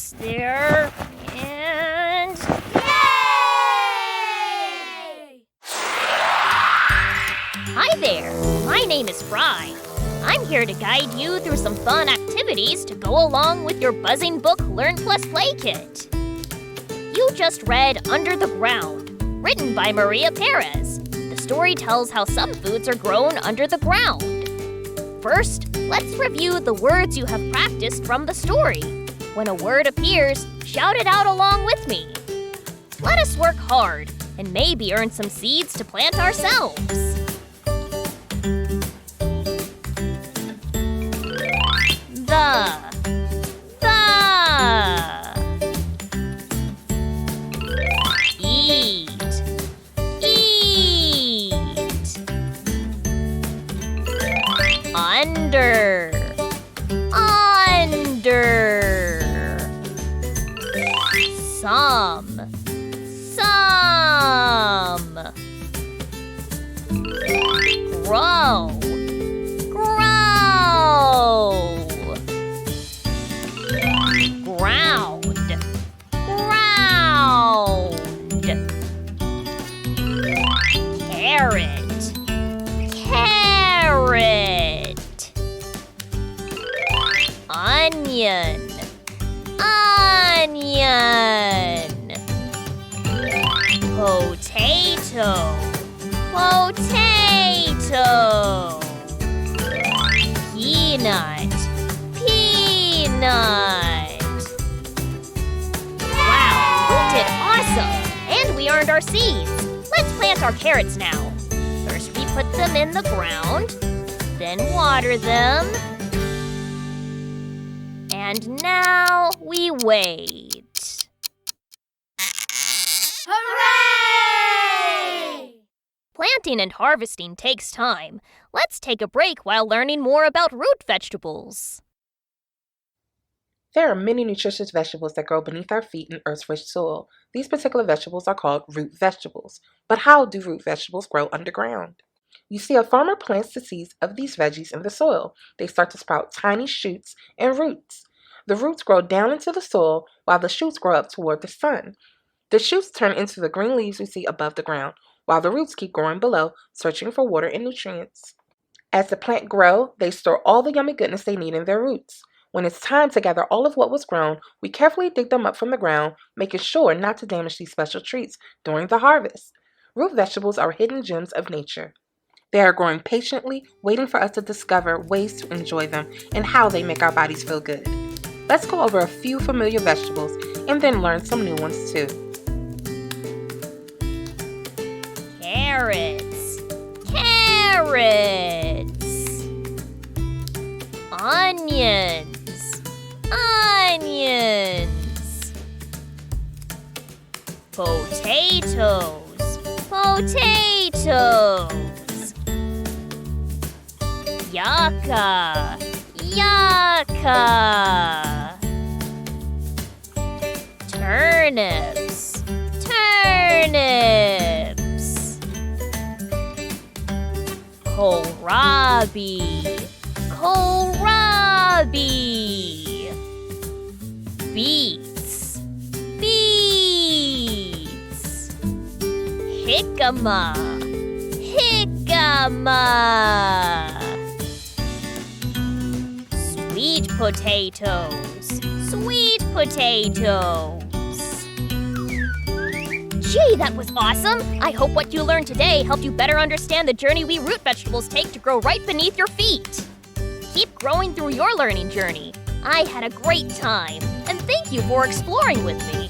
almost there. And... Yay! Hi there! My name is Fry. I'm here to guide you through some fun activities to go along with your buzzing book Learn Plus Play Kit. You just read Under the Ground, written by Maria Perez. The story tells how some foods are grown under the ground. First, let's review the words you have practiced from the story. When a word appears, shout it out along with me. Let us work hard and maybe earn some seeds to plant ourselves. Under. Some. Grow. Ground. Carrot. Onion. Potato. Peanut. Wow, we did awesome! And we earned our seeds. Let's plant our carrots now. First we put them in the ground, then water them. And now we wait. Hooray! Planting and harvesting takes time. Let's take a break while learning more about root vegetables. There are many nutritious vegetables that grow beneath our feet in Earth's-rich soil. These particular vegetables are called root vegetables. But how do root vegetables grow underground? You see, a farmer plants the seeds of these veggies in the soil. They start to sprout tiny shoots and roots. The roots grow down into the soil while the shoots grow up toward the sun. The shoots turn into the green leaves we see above the ground, while the roots keep growing below, searching for water and nutrients. As the plant grows, they store all the yummy goodness they need in their roots. When it's time to gather all of what was grown, we carefully dig them up from the ground, making sure not to damage these special treats during the harvest. Root vegetables are hidden gems of nature. They are growing patiently, waiting for us to discover ways to enjoy them and how they make our bodies feel good. Let's go over a few familiar vegetables and then learn some new ones too. Carrots. Onions. Potatoes. Yucca. Turnips. Kohlrabi. Beets. Jicama. Sweet potatoes. Gee, that was awesome! I hope what you learned today helped you better understand the journey we root vegetables take to grow right beneath your feet. Keep growing through your learning journey. I had a great time, and thank you for exploring with me.